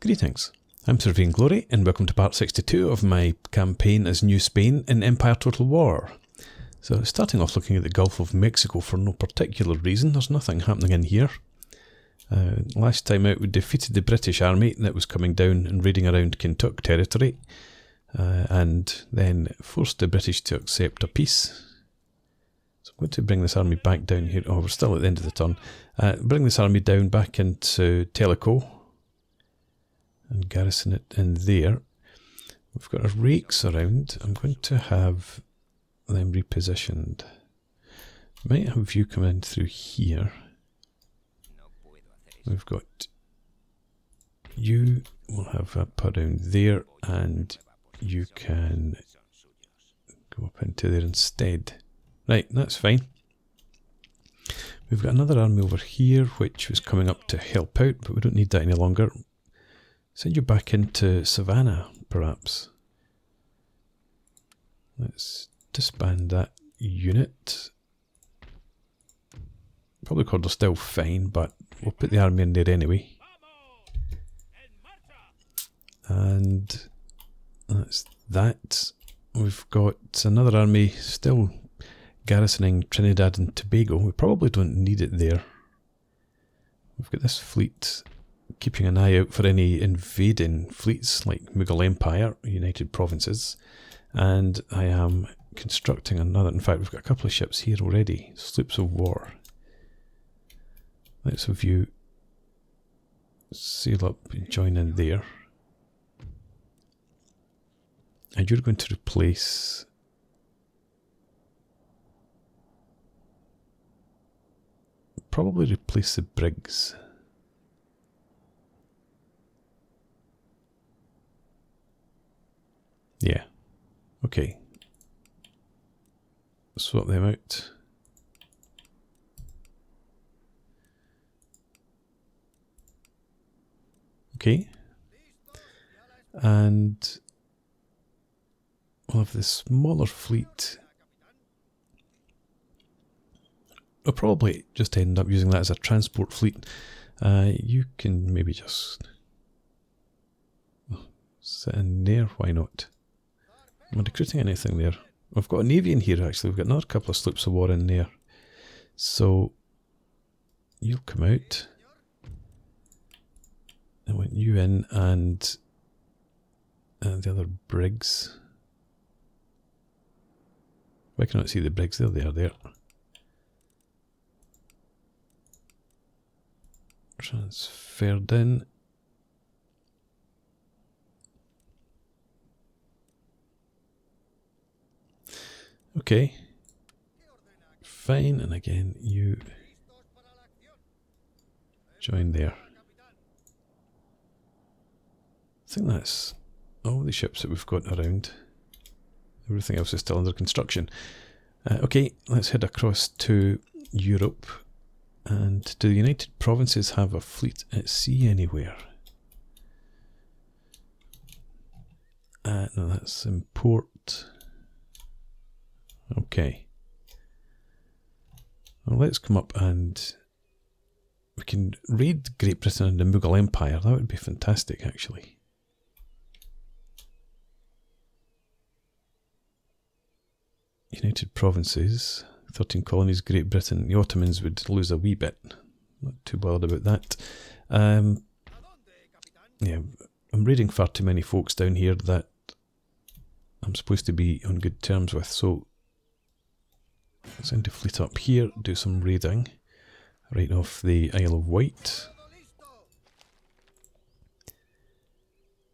Greetings, I'm Sir Vainglory and welcome to part 62 of my campaign as New Spain in Empire Total War. So starting off looking at the Gulf of Mexico for no particular reason, there's nothing happening in here. Last time out we defeated the British army that was coming down and raiding around Kentuck territory and then forced the British to accept a peace. So I'm going to bring this army back down here. Oh, we're still at the end of the turn. Bring this army down back into Tellico and garrison it in there. We've got our rakes around. I'm going to have them repositioned. Might have you come in through here. We've got you, we'll have up around there, and you can go up into there instead. Right, that's fine. We've got another army over here which was coming up to help out, but we don't need that any longer. Send you back into Savannah, perhaps. Let's disband that unit. Probably called are still fine, but we'll put the army in there anyway. And that's that. We've got another army still garrisoning Trinidad and Tobago. We probably don't need it there. We've got this fleet keeping an eye out for any invading fleets like Mughal Empire, United Provinces, and I am constructing another. In fact, we've got a couple of ships here already, sloops of war. Let's have you sail up and join in there. And you're going to replace the brigs. Yeah, okay. Swap them out. Okay. And we'll have the smaller fleet. We'll probably just end up using that as a transport fleet. You can maybe just sit in there, why not? Am I recruiting anything there? We've got a navy in here actually, we've got another couple of sloops of war in there. So, you'll come out. I want you in and the other brigs. I cannot see the brigs, there they are there. Transferred in. Okay, fine, and again you join there. I think that's all the ships that we've got around. Everything else is still under construction. Okay, let's head across to Europe. And do the United Provinces have a fleet at sea anywhere? No, that's in port. Okay. Well, let's come up and we can raid Great Britain and the Mughal Empire. That would be fantastic, actually. United Provinces, 13 colonies, Great Britain. The Ottomans would lose a wee bit. Not too bothered about that. Yeah, I'm raiding far too many folks down here that I'm supposed to be on good terms with, so send a fleet up here, do some raiding right off the Isle of Wight.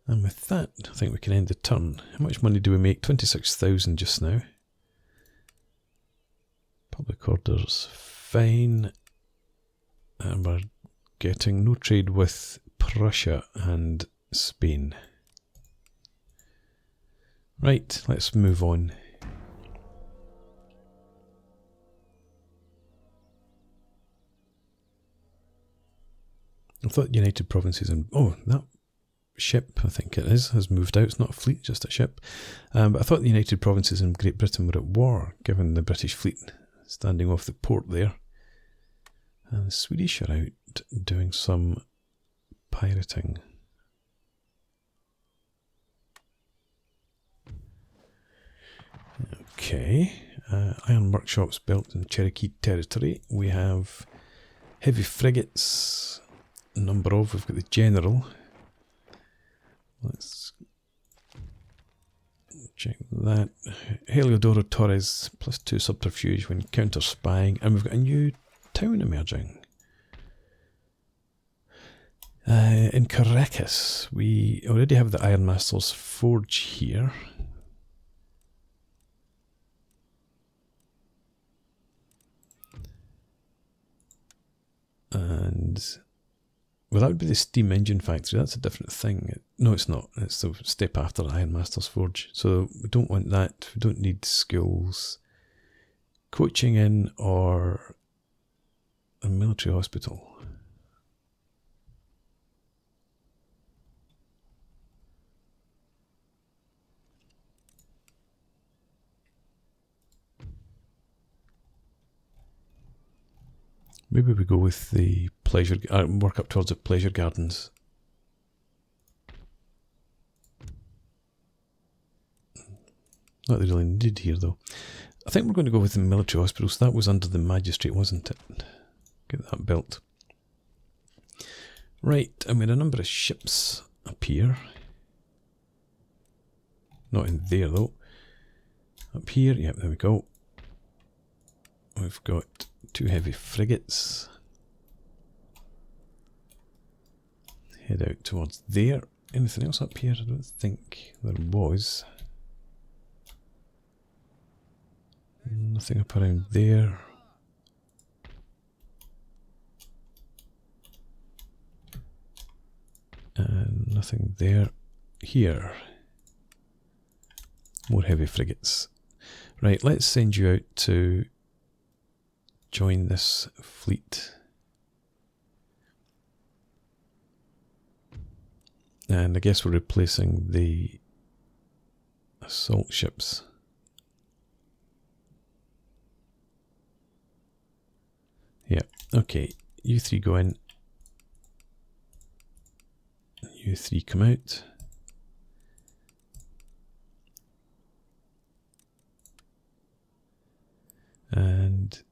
And with that, I think we can end the turn. How much money do we make? 26,000 just now. Public orders, fine. And we're getting no trade with Prussia and Spain. Right, let's move on. I thought United Provinces and... Oh, that ship, I think it is, has moved out. It's not a fleet, just a ship. But I thought the United Provinces and Great Britain were at war, given the British fleet standing off the port there. And the Swedish are out doing some pirating. Okay, iron workshops built in Cherokee territory. We have heavy frigates, a number of. We've got the general. Let's check that. Heliodoro Torres, +2 subterfuge when counter spying, and we've got a new town emerging. In Caracas, we already have the Ironmaster's Forge here. And, well, that would be the steam engine factory. That's a different thing. No, it's not. It's the step after Ironmaster's Forge. So we don't want that. We don't need schools. Coaching in or a military hospital. Maybe we go with the pleasure, work up towards the pleasure gardens. Not really needed here though. I think we're going to go with the military hospital. So that was under the magistrate, wasn't it? Get that built. Right, and we had a number of ships up here. Not in there though. Up here, yep, there we go. We've got 2 heavy frigates. Head out towards there. Anything else up here? I don't think there was. Nothing up around there. And nothing there. Here. More heavy frigates. Right, let's send you out to join this fleet. And I guess we're replacing the assault ships. Yeah, okay. You 3 go in. You 3 come out. And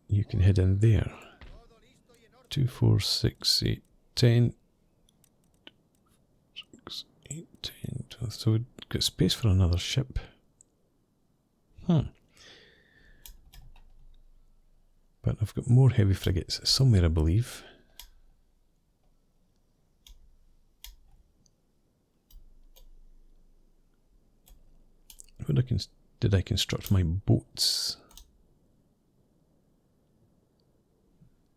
you can head in there. 2, 4, 6, 8, 10. 6, 8, 10, 12. So we've got space for another ship. But I've got more heavy frigates somewhere, I believe. Did I construct my boats?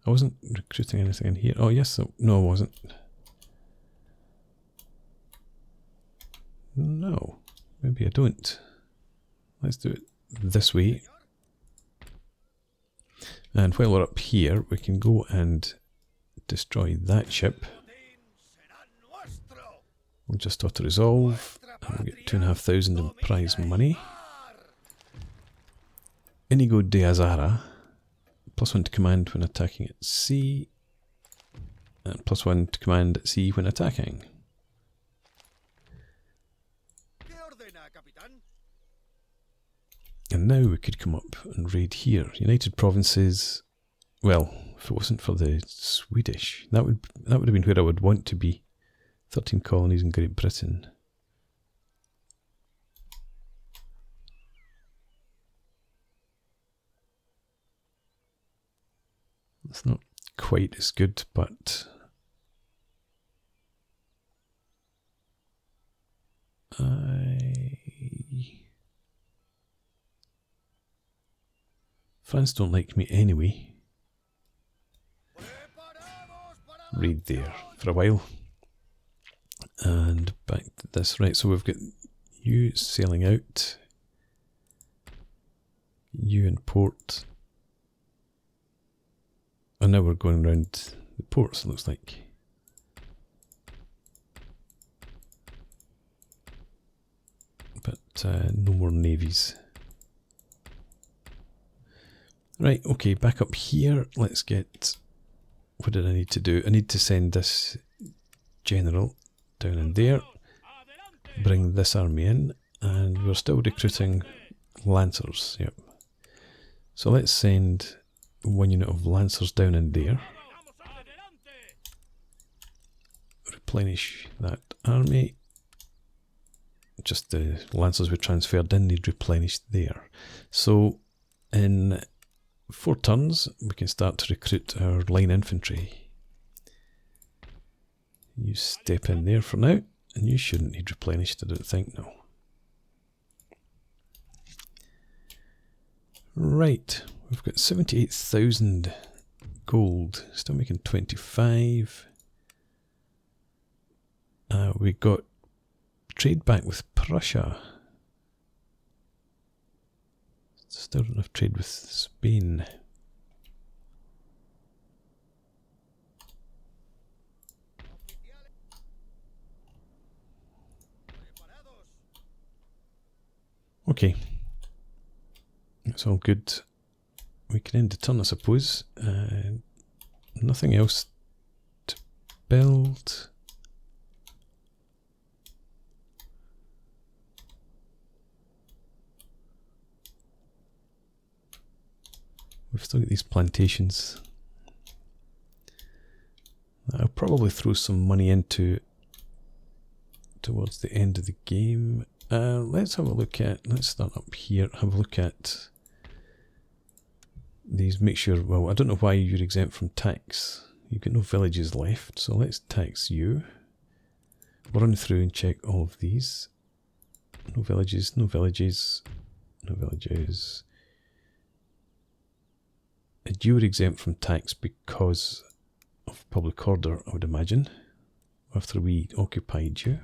I wasn't recruiting anything in here. Oh yes, no I wasn't. No, maybe I don't. Let's do it this way. And while we're up here, we can go and destroy that ship. We'll just auto-resolve, and we'll get 2,500 in prize money. Inigo de Azara, +1 to command when attacking at sea, and +1 to command at sea when attacking. And now we could come up and raid here. United Provinces. Well, if it wasn't for the Swedish, that would have been where I would want to be. 13 colonies in Great Britain. It's not quite as good, but France don't like me anyway. Raid there for a while. And back to this. Right, so we've got you sailing out. You in port. And now we're going around the ports, it looks like. But no more navies. Right, okay, back up here. Let's get... What did I need to do? I need to send this general down in there. Bring this army in. And we're still recruiting Lancers, yep. So let's send 1 unit of Lancers down in there. Replenish that army. Just the Lancers we transferred in need replenished there. So in 4 turns we can start to recruit our line infantry. You step in there for now, and you shouldn't need replenished, I don't think, no. Right, we've got 78,000 gold, still making 25. We got trade back with Prussia. Still don't have trade with Spain. Okay. That's all good. We can end the turn, I suppose. Nothing else to build. We've still got these plantations. I'll probably throw some money into towards the end of the game. Let's have a look at, let's start up here, have a look at these, make sure, well, I don't know why you're exempt from tax. You've got no villages left, so let's tax you. We'll run through and check all of these. No villages, no villages, no villages. You were exempt from tax because of public order, I would imagine. After we occupied you,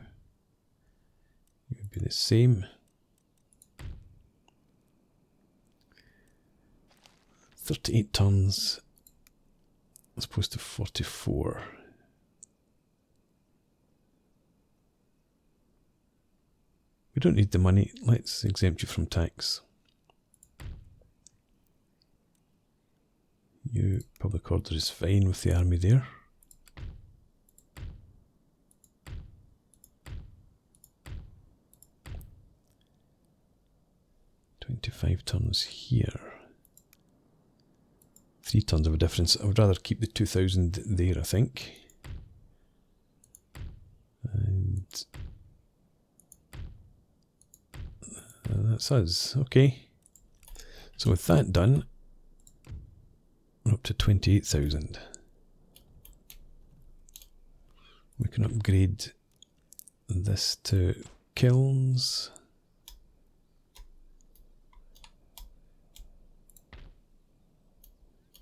it would be the same. 38 tons as opposed to 44. We don't need the money. Let's exempt you from tax. You, public order is fine with the army there. $25 tons here. 3 tons of a difference. I would rather keep the 2,000 there, I think. And that's us. Okay. So with that done, we're up to 28,000. We can upgrade this to kilns.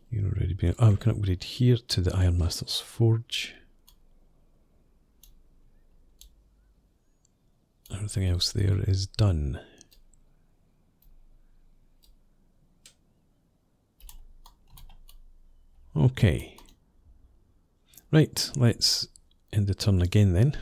You're already being. Oh, we can upgrade here to the Ironmaster's Forge. Everything else there is done. Okay. Right, let's end the turn again then.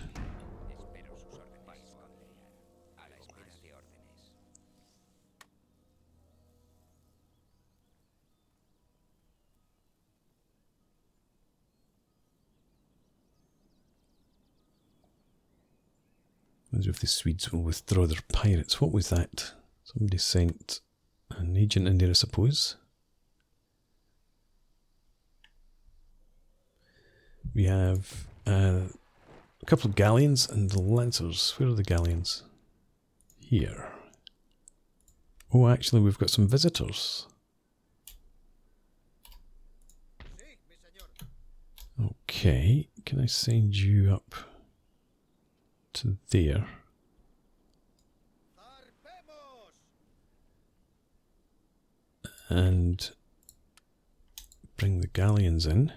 I wonder if the Swedes will withdraw their pirates. What was that? Somebody sent an agent in there, I suppose. We have a couple of galleons and the lancers. Where are the galleons? Here. Oh, actually, we've got some visitors. Okay, can I send you up to there? And bring the galleons in.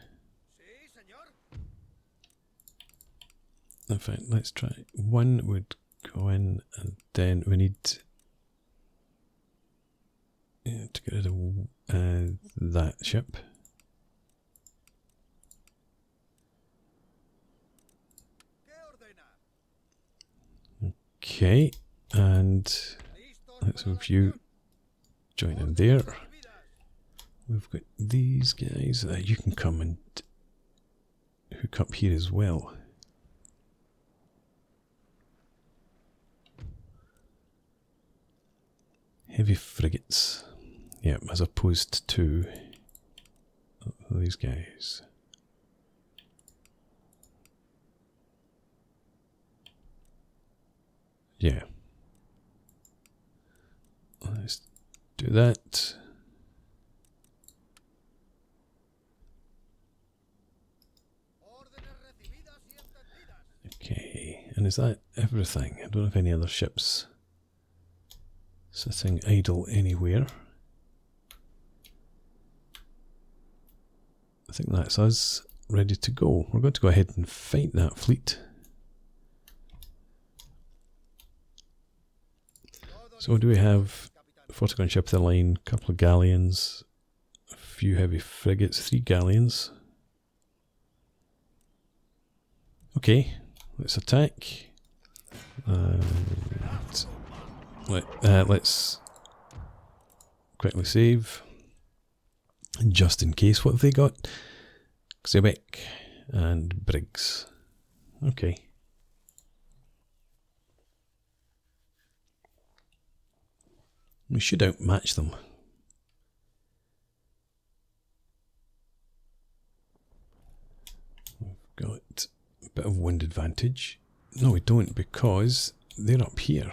In fact, let's try. One would go in, and then we need to get rid of that ship. Okay, and let's have you join in there. We've got these guys. You can come and hook up here as well. Heavy frigates. Yep, as opposed to these guys. Yeah. Let's do that. Okay, and is that everything? I don't have any other ships sitting idle anywhere. I think that's us ready to go. We're going to go ahead and fight that fleet. So do we have 40-gun ship of the line, a couple of galleons, a few heavy frigates, 3 galleons. Okay, let's attack. Let's quickly save. Just in case, what have they got? Quebec and brigs. Okay. We should outmatch them. We've got a bit of wind advantage. No, we don't, because they're up here.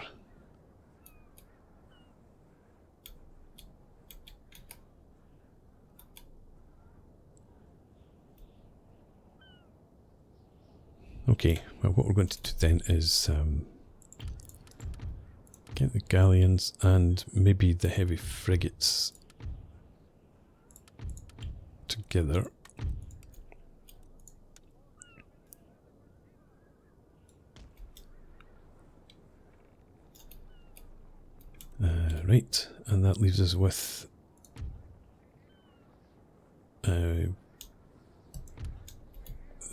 Okay, well, what we're going to do then is get the galleons and maybe the heavy frigates together. Right, and that leaves us with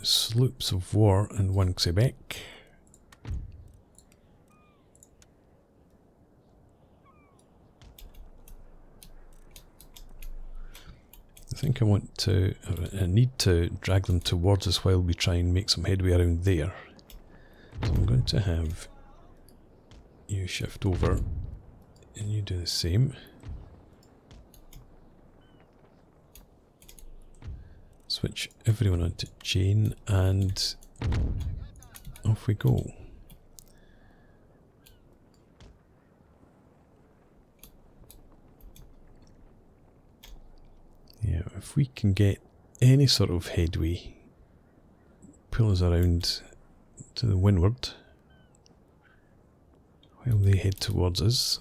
sloops of war and 1 Quebec. I think I need to drag them towards us while we try and make some headway around there. So I'm going to have you shift over and you do the same. Switch everyone onto chain and off we go. Yeah, if we can get any sort of headway, pull us around to the windward while they head towards us.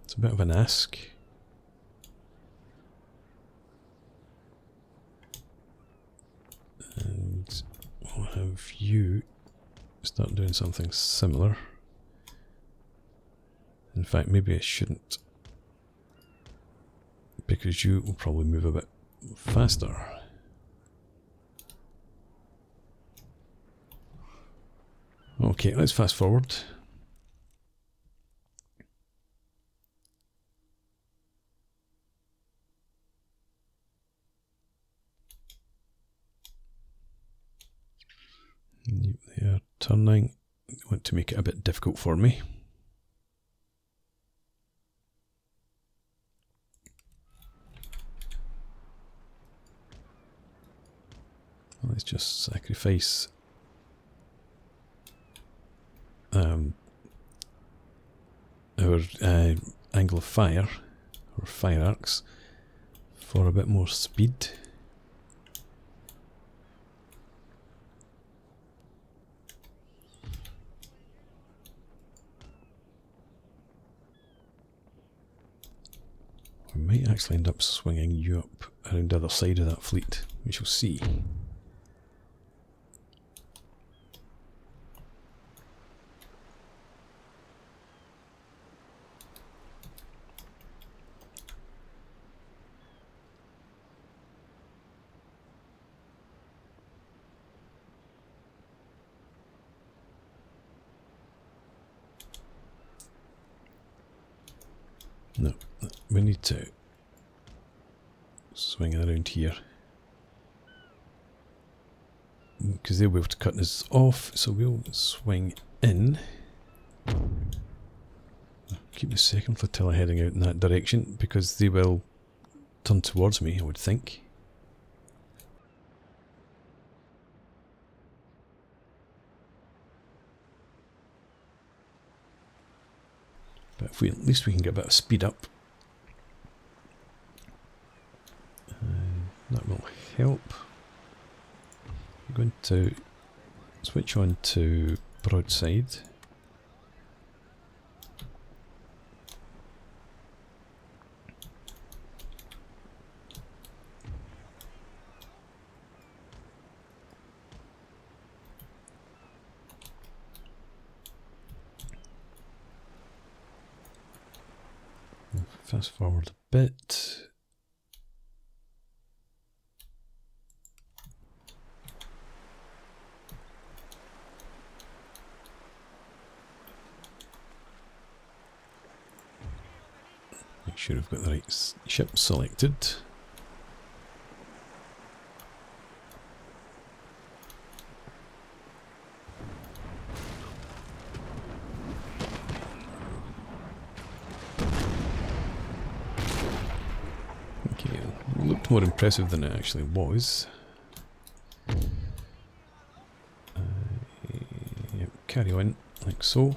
It's a bit of an ask. And we'll have you start doing something similar. In fact, maybe I shouldn't, because you will probably move a bit faster. Okay, let's fast forward. They are turning. I want to make it a bit difficult for me. Let's just sacrifice our angle of fire, or fire arcs, for a bit more speed. We might actually end up swinging you up around the other side of that fleet. We shall see. No, we need to swing it around here, because they'll be able to cut us off, so we'll swing in. Keep the second flotilla heading out in that direction because they will turn towards me, I would think. But if we at least we can get a bit of speed up, that will help. I'm going to switch on to broadside. Fast forward a bit. Make sure we've got the right ship selected. Looked more impressive than it actually was. Yep, carry on like so.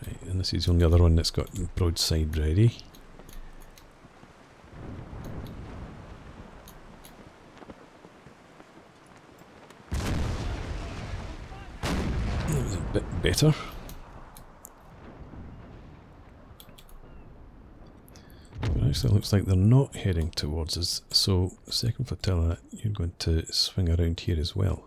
Right, and this is the only other one that's got broadside ready. That was a bit better. Actually, it looks like they're not heading towards us, so second flotilla, you're going to swing around here as well.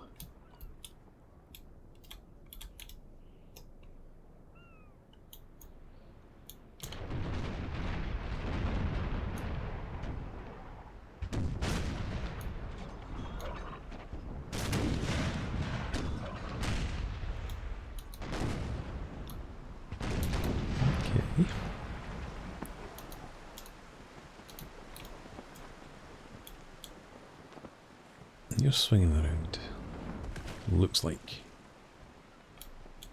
Okay. You're swinging around. Looks like.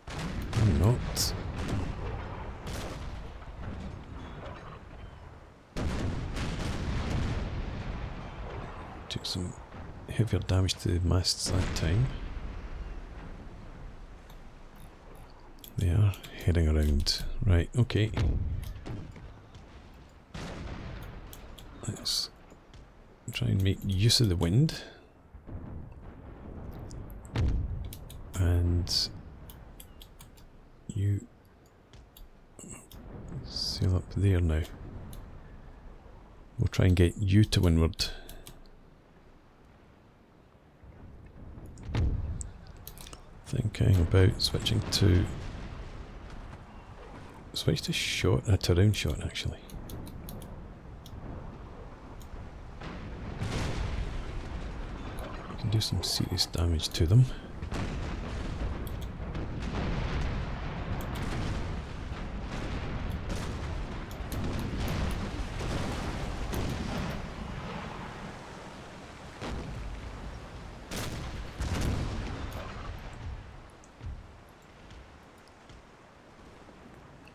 I'm not. Took some heavier damage to the masts that time. They are heading around. Right, okay. Let's try and make use of the wind. And you sail up there now. We'll try and get you to windward. Thinking about switching to shot, to round shot actually. We can do some serious damage to them.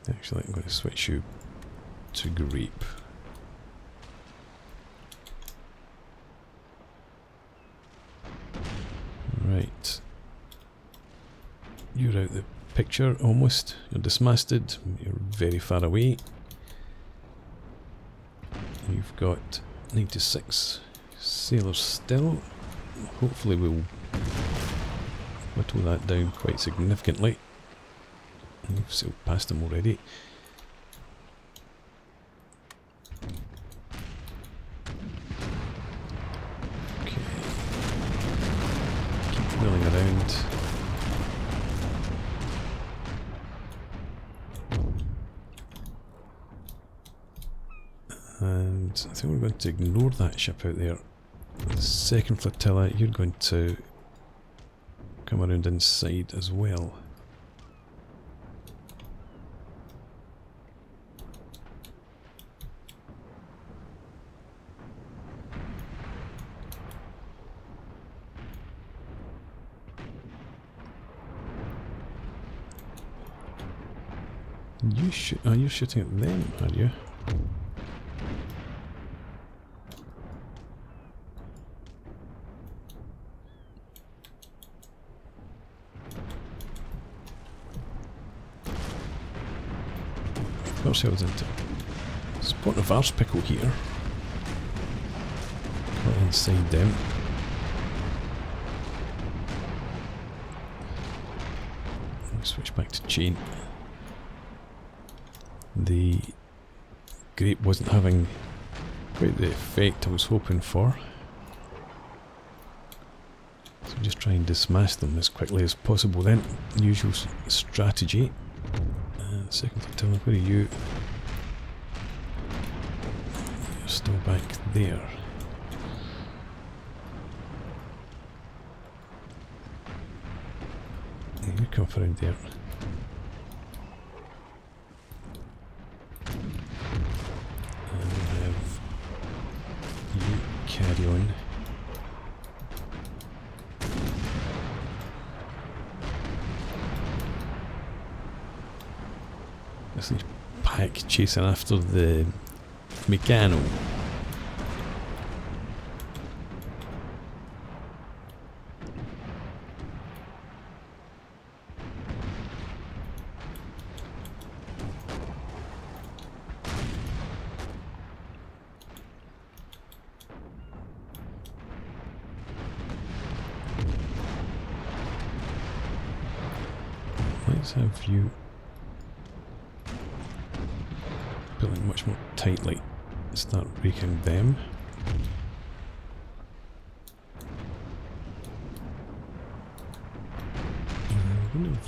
Actually, I'm going to switch you to grape. Right. You're out the picture almost. You're dismasted. You're very far away. You've got 96 sailors still. Hopefully we'll whittle that down quite significantly. You've sailed past them already. Okay. Keep wheeling around. And I think we're going to ignore that ship out there. The second flotilla, you're going to come around inside as well. You shoot. Oh, you're shooting at them, are you? Got ourselves into a spot of arse pickle here. Got inside them. Switch back to chain. The grape wasn't having quite the effect I was hoping for. So just try and dismass them as quickly as possible then. Usual strategy. Second tell me, where are you? You're still back there. You come up around there. And we'll have you carry on. This is pack chasing after the Meccano. Let's have you building much more tightly. Start raking them. I'm going to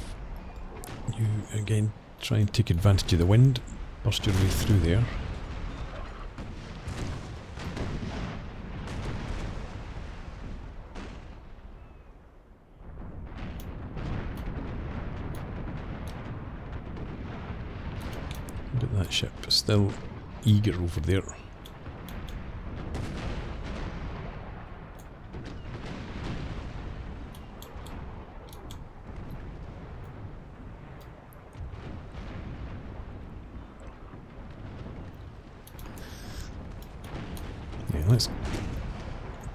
you again try and take advantage of the wind, burst your way through there. But that ship is still eager over there. Yeah, let's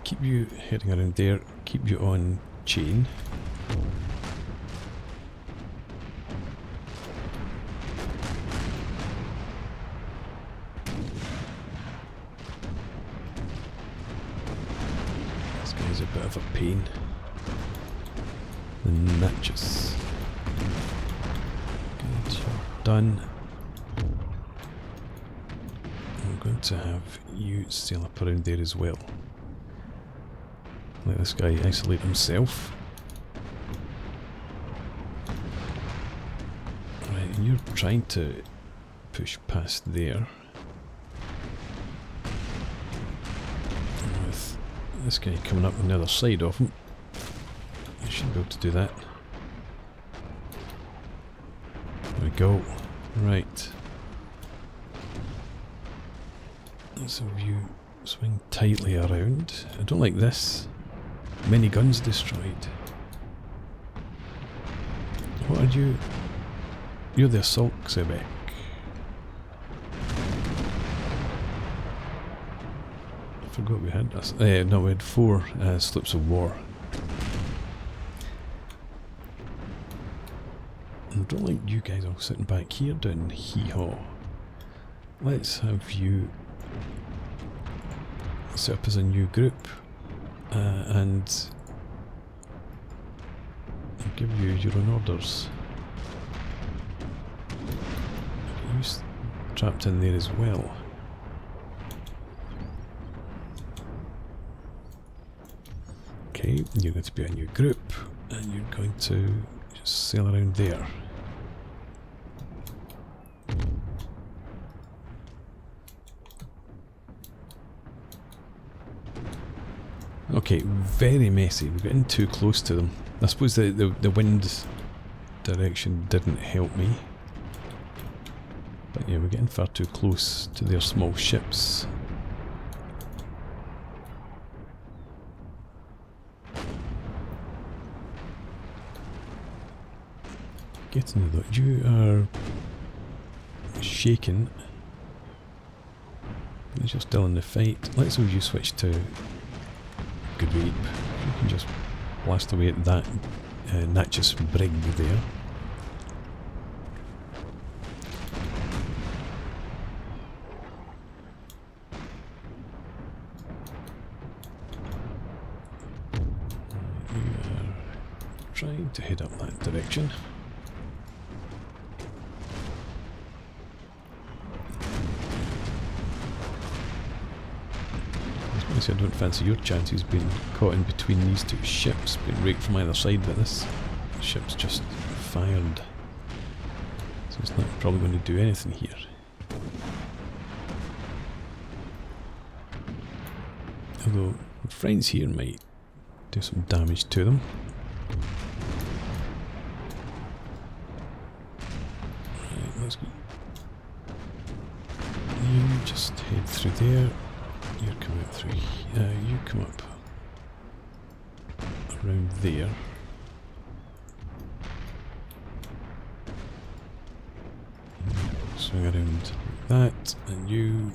keep you heading around there, keep you on chain. A bit of a pain. The notches. Good, you're done. I'm going to have you sail up around there as well. Let this guy isolate himself. Right, and you're trying to push past there. This guy coming up on the other side of him. You should be able to do that. There we go. Right. Let's have you swing tightly around. I don't like this. Many guns destroyed. What are you? You're the assault Quebec. I forgot we had this. No, we had 4 slips of war. I don't like you guys all sitting back here doing hee-haw. Let's have you set up as a new group and I'll give you your own orders. You trapped in there as well. Okay, you're going to be a new group, and you're going to just sail around there. Okay, very messy. We're getting too close to them. I suppose the wind direction didn't help me. But yeah, we're getting far too close to their small ships. Getting the you are shaken. You're still in the fight. Let's have you switch to grape. You can just blast away at that Natchez brig there. You are trying to head up that direction. I don't fancy your chances being caught in between these two ships, being raked from either side, but this ship's just fired. So it's not probably going to do anything here. Although our friends here might do some damage to them. Right, let's go. You just head through there. You're coming up through here. You come up around there. Swing around like that, and you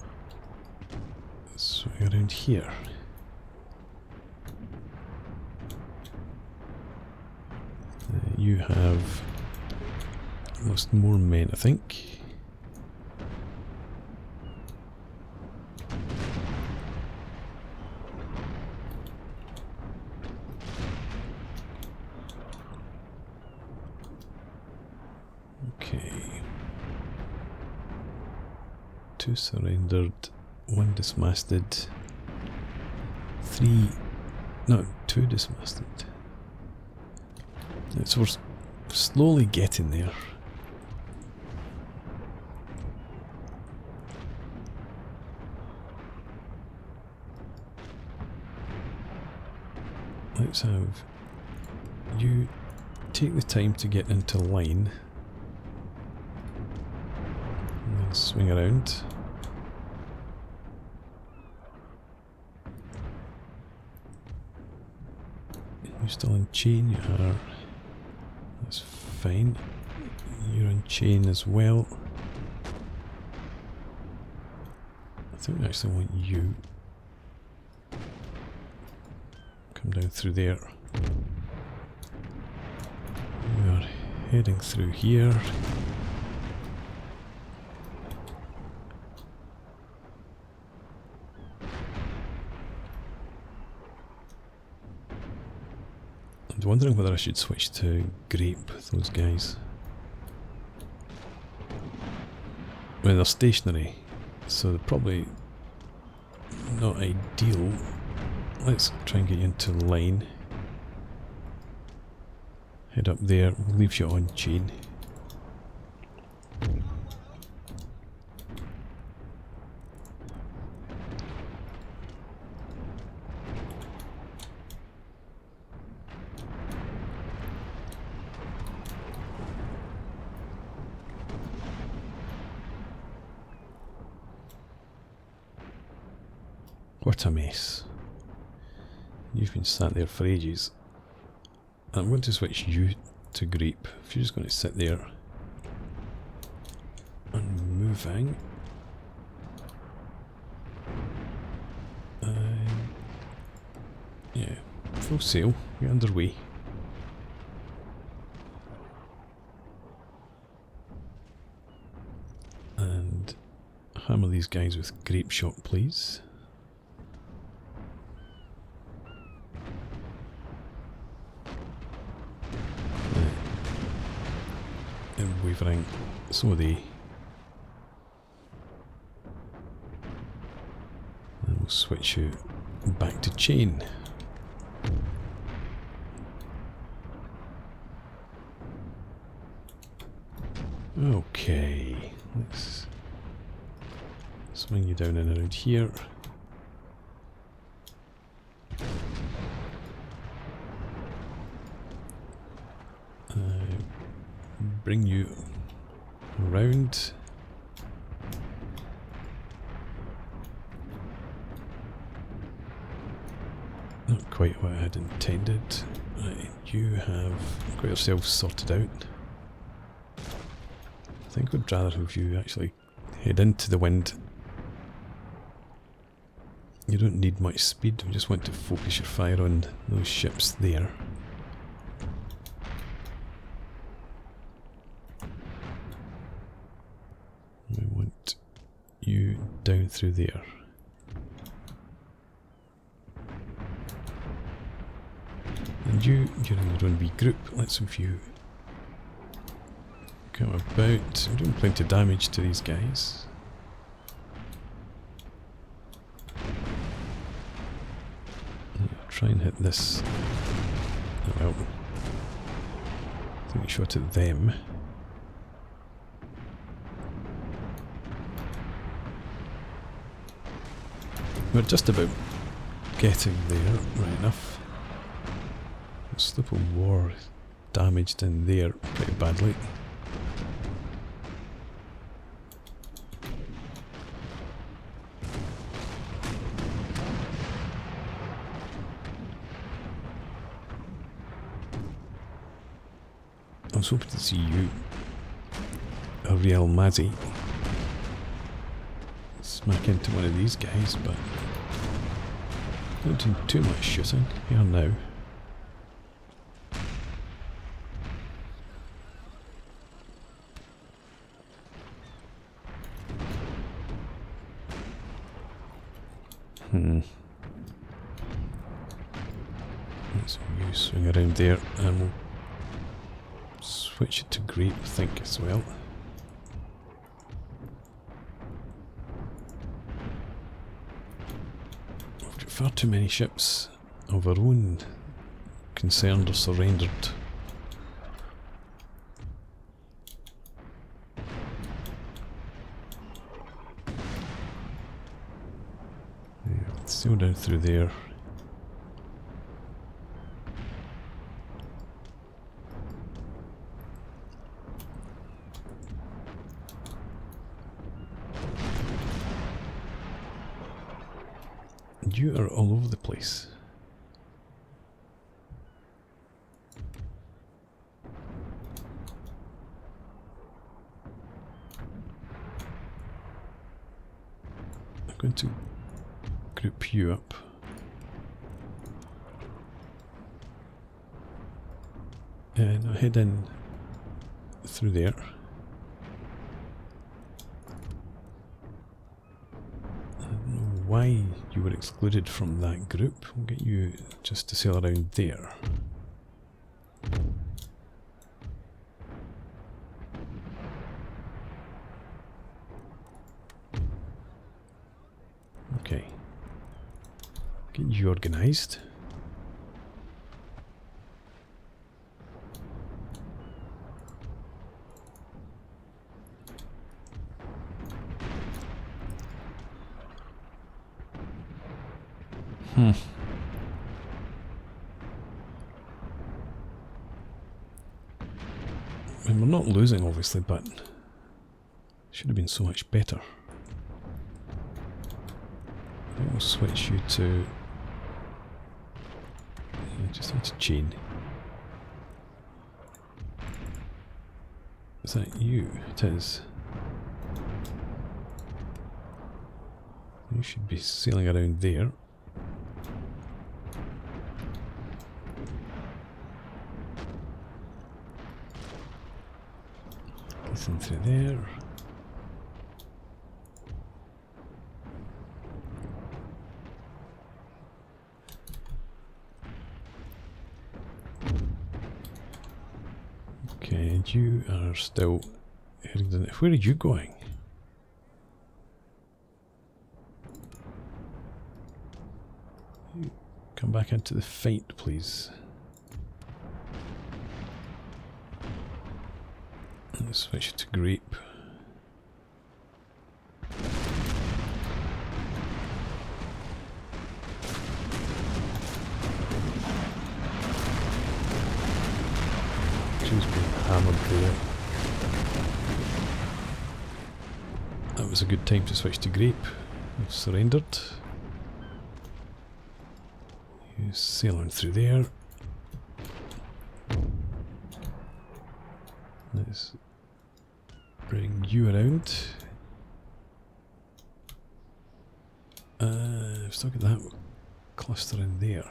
swing around here. You have lost more men, I think. Two surrendered, one dismasted, two dismasted. So we're slowly getting there. Let's have you take the time to get into line. And then swing around. You're still in chain, you are. That's fine. You're in chain as well. I think we actually want you. Come down through there. We are heading through here. I'm wondering whether I should switch to grape those guys. I mean, they're stationary, so they're probably not ideal. Let's try and get you into line. Head up there, we'll leave you on chain. What a mess. You've been sat there for ages. I'm going to switch you to grape. If you're just going to sit there. And moving. Yeah, full sail. We're underway. And hammer these guys with grape shot, please. Wavering, so are they. And we'll switch you back to chain. Okay, let's swing you down and around here. Bring you around. Not quite what I had intended. Right, you have got yourself sorted out. I think I'd rather have you actually head into the wind. You don't need much speed, we just want to focus your fire on those ships there. We want you down through there. And you're in your own wee group. Let's have you come about. I'm doing plenty of damage to these guys. Try and hit this. Oh well. I think we shot at them. We're just about getting there, right enough. The slip of war damaged in there pretty badly. I was hoping to see you, a real Mazzy, smack into one of these guys, but not doing too much shooting here now. Let's you swing around there and we'll switch it to grape, I think, as well. We've got far too many ships of our own concerned or surrendered. Yeah, let's sail down through there. You are all over the place. I'm going to group you up. And I'll head in through there. Why you were excluded from that group. We'll get you just to sail around there. Okay. Get you organised. And we're not losing, obviously, but should have been so much better. I think we'll switch you to just into chain. Is that you? It is. You should be sailing around there. Listen through there. Okay, and you are still heading down. Where are you going? You come back into the fight, please. Let's switch it to grape. She's been hammered there. That was a good time to switch to grape. We've surrendered. You sail on through there. Let's bring you around. I've still got that cluster in there.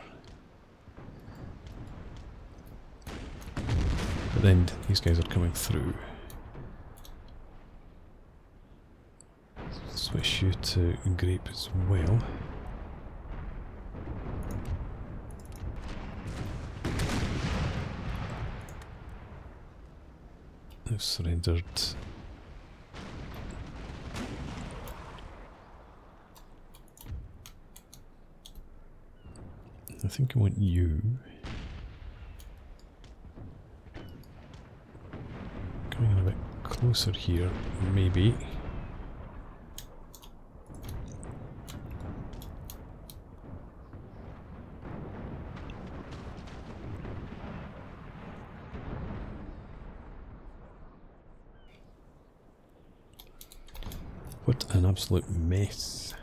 But then these guys are coming through. Switch you to grape as well. They've surrendered. I think I want you coming in a bit closer here, maybe. What an absolute mess.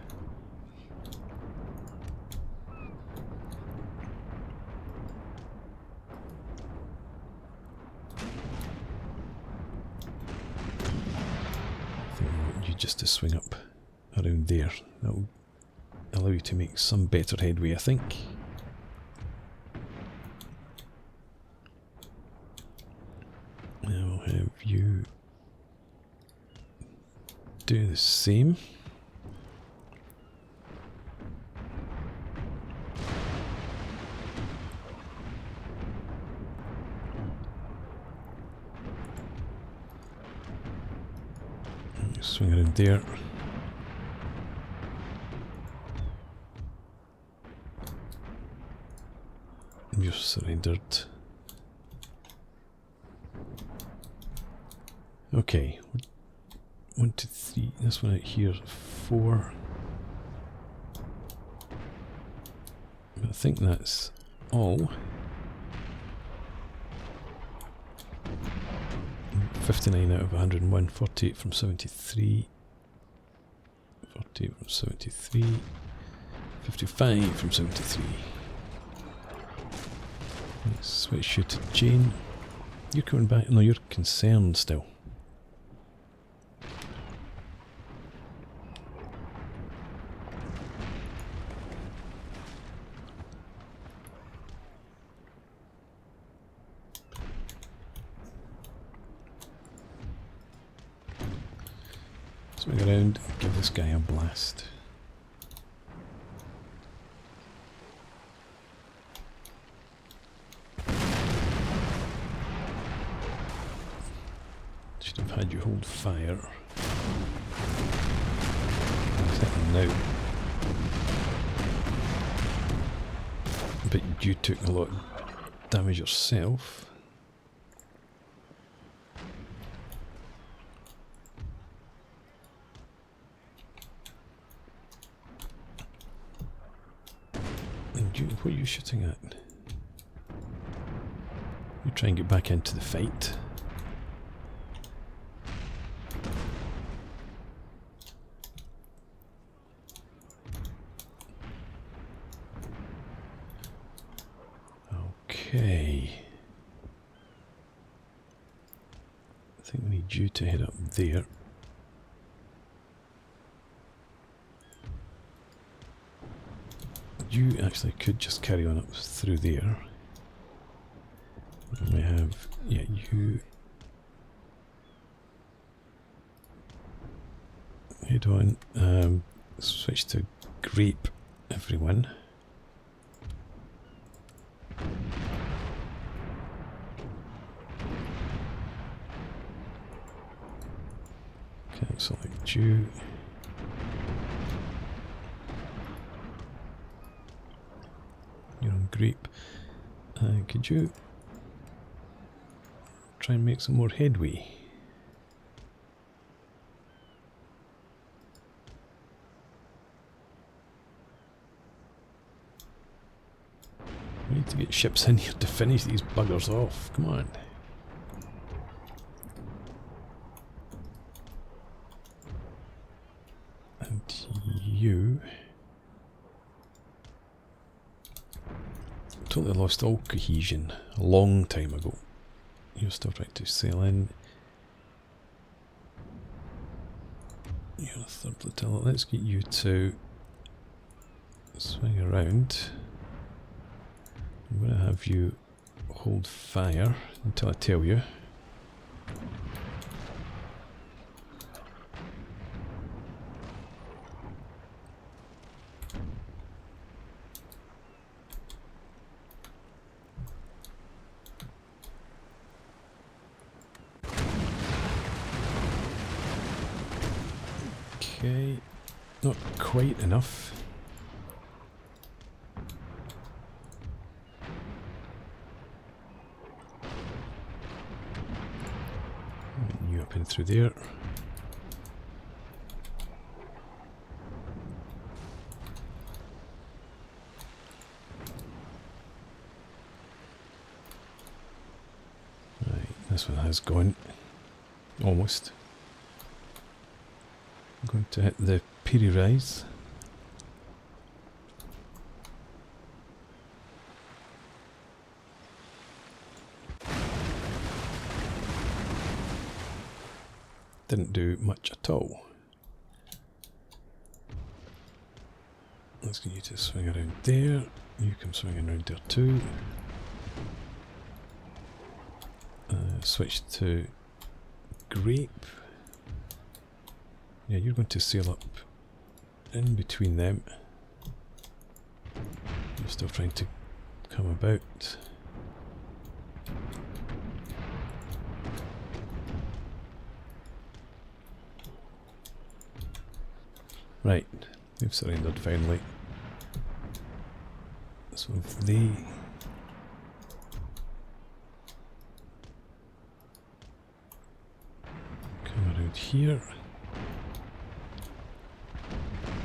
I think I want you just to swing up around there. That'll allow you to make some better headway, I think. Now I'll have you do the same. Swing around there. You're surrendered. Okay. 1, 2, 3. This one out here, 4. I think that's all. 59 out of 101, 48 from 73, 48 from 73, 55 from 73. Let's switch you to Jane. You're coming back? No, you're concerned still. Swing around, give this guy a blast. Should have had you hold fire. Second now. But you took a lot of damage yourself. What are you shooting at? You try and get back into the fight. Okay. I think we need you to head up there. You actually could just carry on up through there. And we have, yeah, you head on. Switch to grape, everyone. Cancel like you. You're on grape. Could you try and make some more headway? We need to get ships in here to finish these buggers off. Come on. And you... totally lost all cohesion a long time ago. You're still trying to sail in. You're a third flotilla. Let's get you to swing around. I'm going to have you hold fire until I tell you. Okay, not quite enough. You up in through there. Right, this one has gone. Almost. I'm going to hit the Piri Rise. Didn't do much at all. Let's get you to swing around there. You come swinging around there too. Switch to grape. Yeah, you're going to sail up in between them. You're still trying to come about. Right, they've surrendered finally. So if they come around here.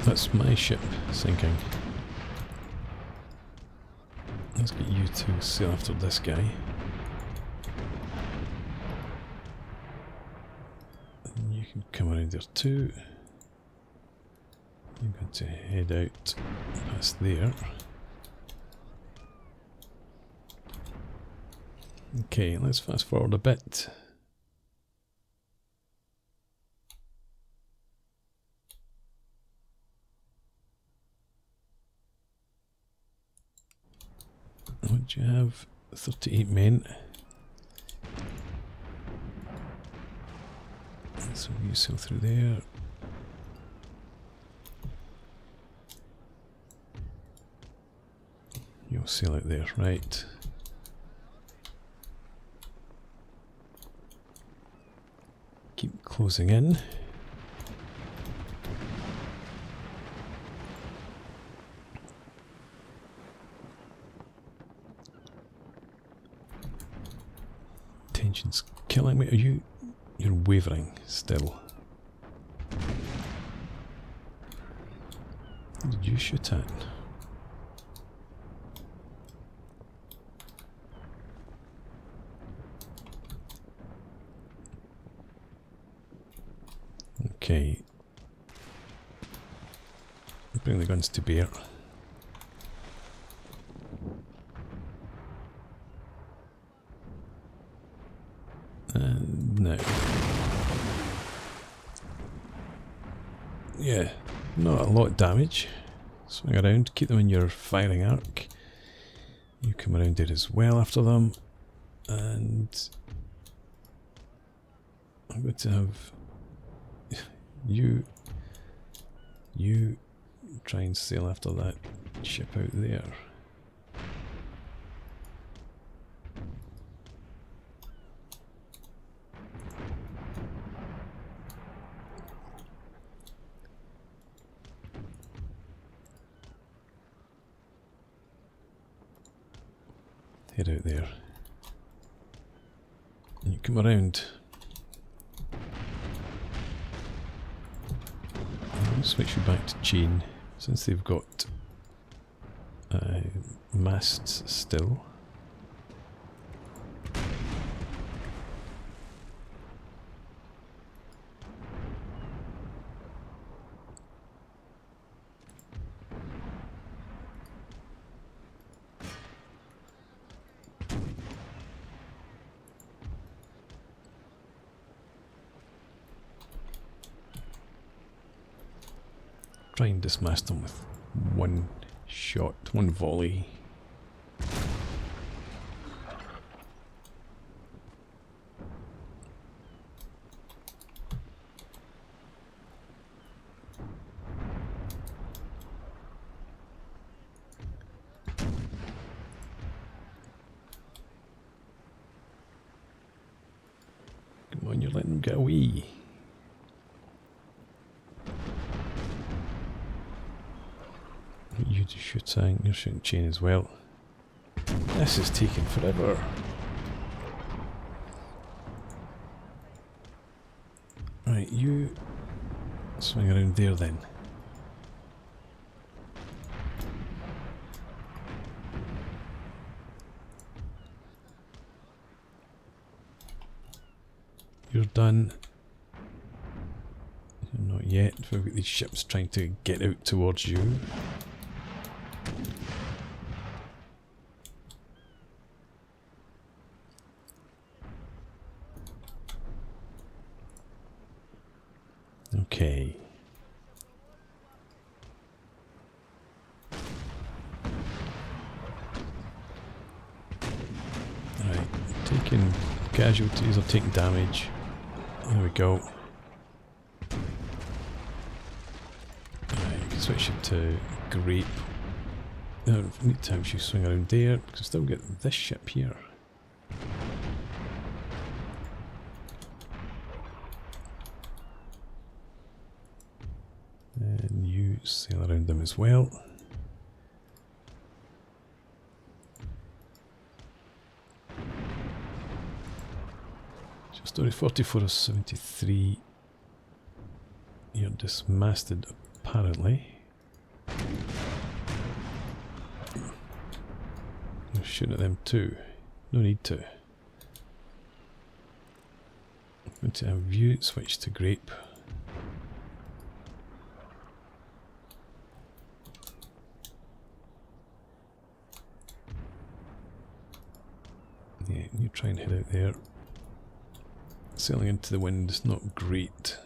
That's my ship sinking. Let's get you to sail after this guy. And you can come around there too. You're going to head out past there. Okay, let's fast forward a bit. What do you have? 38 men. So you sail through there. You'll sail out there, right. Keep closing in. Tension's killing me. You're wavering still. What did you shoot at? Okay. Bring the guns to bear. And now. Yeah, not a lot of damage. Swing around, keep them in your firing arc. You come around there as well after them. And I'm going to have you try and sail after that ship out there. Head out there. And you come around. I'll switch you back to chain since they've got masts still. Try and dismast them with one shot, one volley. Come on, you're letting them get away. You just shooting, you're shooting chain as well. This is taking forever. Right, you swing around there then. You're done. Not yet. We've got these ships trying to get out towards you. Okay. Right, taking casualties or taking damage. There we go. Right, you can switch it to grape. Now, neat times you swing around there, because I still get this ship here. And you sail around them as well. Story 44 of 73. You're dismasted apparently. You're shooting at them too. No need to. I'm going to have you switch to grape. Yeah, you try and head out there. Sailing into the wind is not great.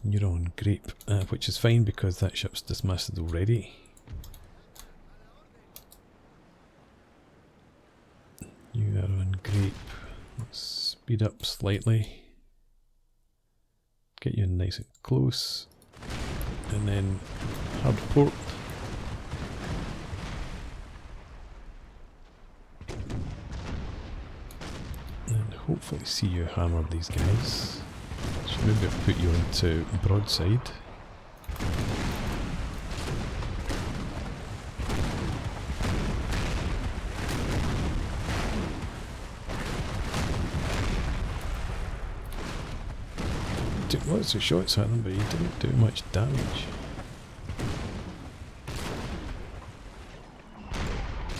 You're on grape, which is fine because that ship's dismasted already. You are on grape. Let's speed up slightly. Get you nice and close. And then hard port. Hopefully see you hammer these guys. Should maybe put you into broadside. Took lots of shots at them, but you didn't do much damage.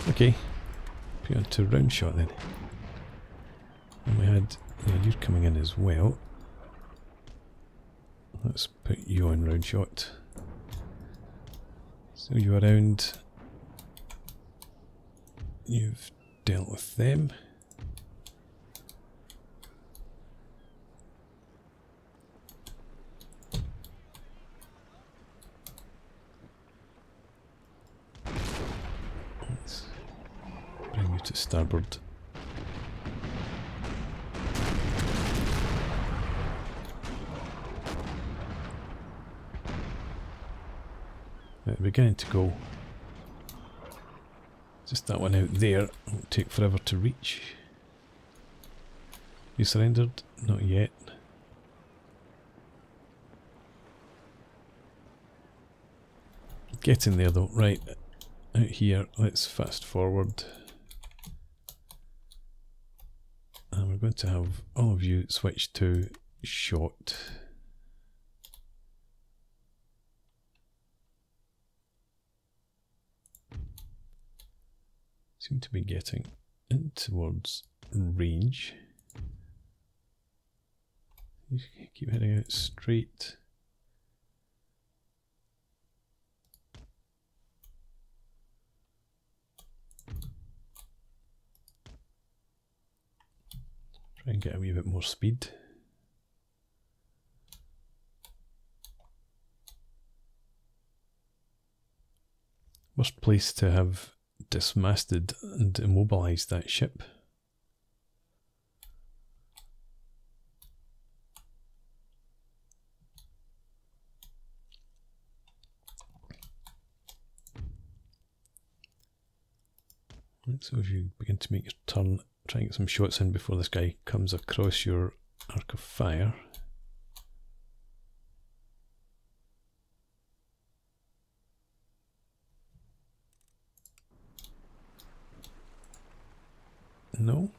Okay, put you onto round shot then. And we had, yeah, you're coming in as well. Let's put you on round shot. So you're around. You've dealt with them. Let's bring you to starboard. Beginning to go. Just that one out there won't take forever to reach. You surrendered? Not yet. Get in there though. Right, out here, let's fast forward. And we're going to have all of you switch to shot. Seem to be getting in towards range. You keep heading out straight. Try and get a wee bit more speed. Worst place to have dismasted and immobilised that ship. Right, so if you begin to make your turn, try and get some shots in before this guy comes across your arc of fire. No.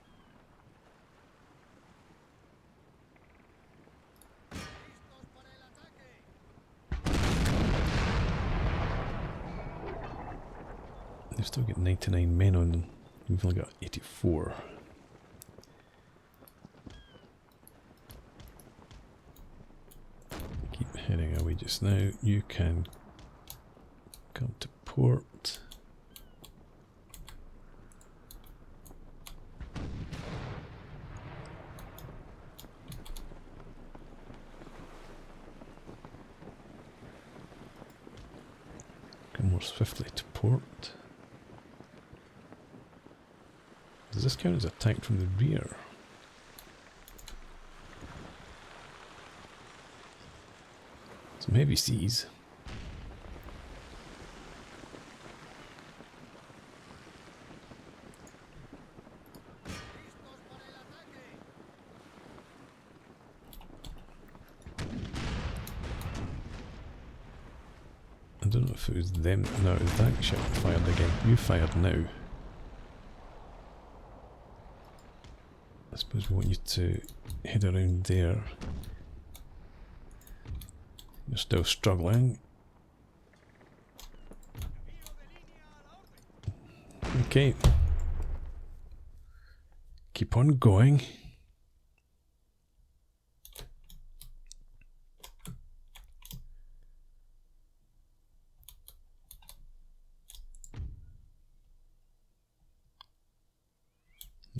They've still got 99 men on them. We've only got 84. Keep heading away just now. You can come to port. Come more swiftly to port. Does this count as attack from the rear? Some heavy seas. I don't know if it was them. No, it was that ship fired again. You fired now. I suppose we want you to head around there. You're still struggling. Okay. Keep on going.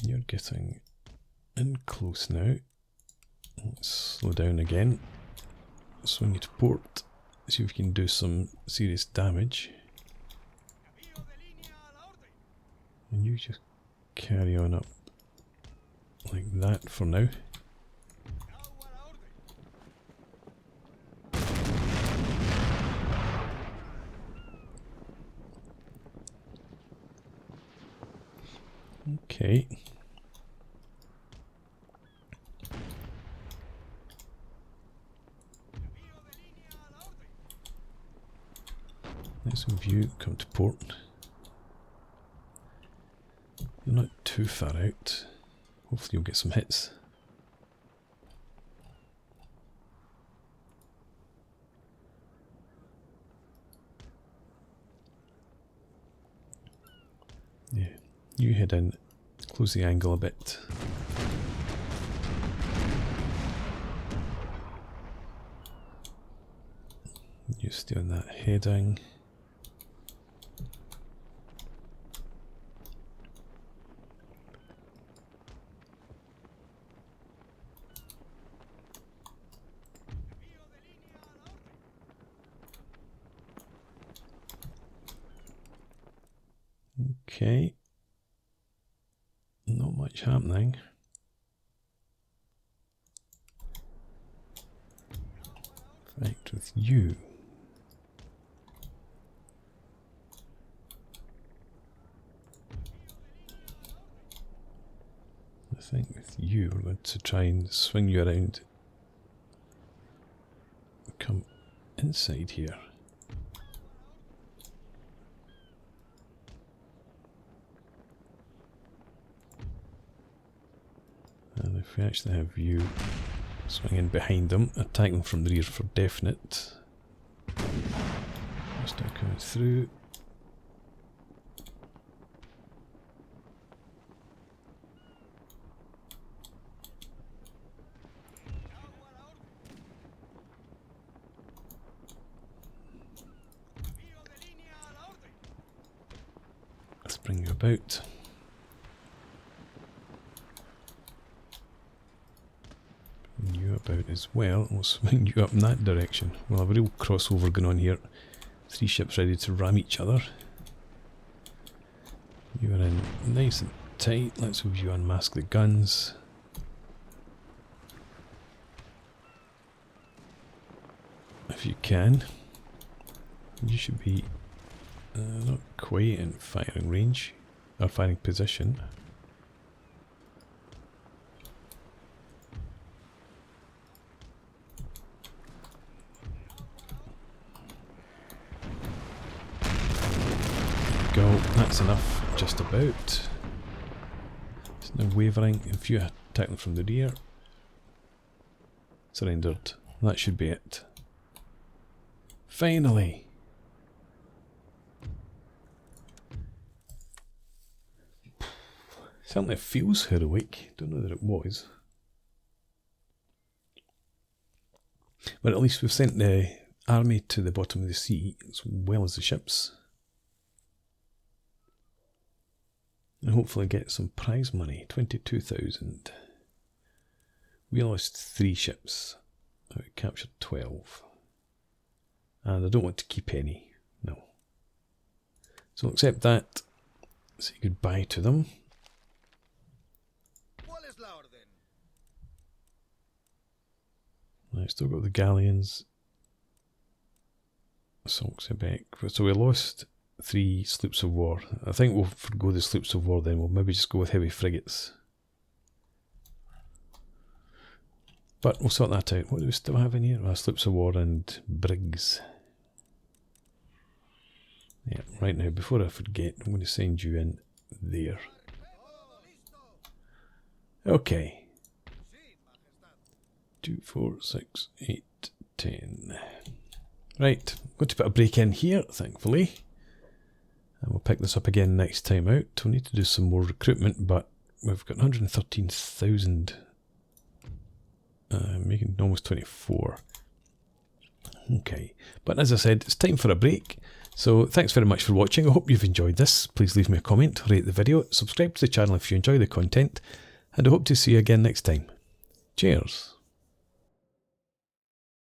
You're getting in close now. Let's slow down again. Swing you to port. See if we can do some serious damage. And you just carry on up like that for now. Okay. Nice of you, come to port. You're not too far out. Hopefully you'll get some hits. Yeah, you head in, close the angle a bit. You stay on that heading. Okay, not much happening. Fight with you. I think with you we're going to try and swing you around. Come inside here. And if we actually have you swing in behind them, attack them from the rear for definite. Start coming through. Let's bring you about. About as well. We'll swing you up in that direction. We'll have a real crossover going on here. 3 ships ready to ram each other. You are in nice and tight. Let's have you unmask the guns. If you can. You should be not quite in firing range, or firing position. Go, that's enough, just about. There's no wavering. If you attack them from the rear, surrendered. That should be it. Finally! Certainly feels heroic. Don't know that it was. But at least we've sent the army to the bottom of the sea, as well as the ships. And hopefully get some prize money. 22,000. We lost 3 ships. We captured 12. And I don't want to keep any. No. So I'll accept that. Say goodbye to them. I still got the galleons. So we lost 3 sloops of war. I think we'll forgo the sloops of war then. We'll maybe just go with heavy frigates. But we'll sort that out. What do we still have in here? Sloops of war and brigs. Yeah, right now, before I forget, I'm going to send you in there. Okay. 2, 4, 6, 8, 10. Right, I'm going to put a break in here, thankfully. And we'll pick this up again next time out. We'll need to do some more recruitment, but we've got 113,000. Making almost 24. Okay, but as I said, it's time for a break. So thanks very much for watching. I hope you've enjoyed this. Please leave me a comment, rate the video, subscribe to the channel if you enjoy the content, and I hope to see you again next time. Cheers.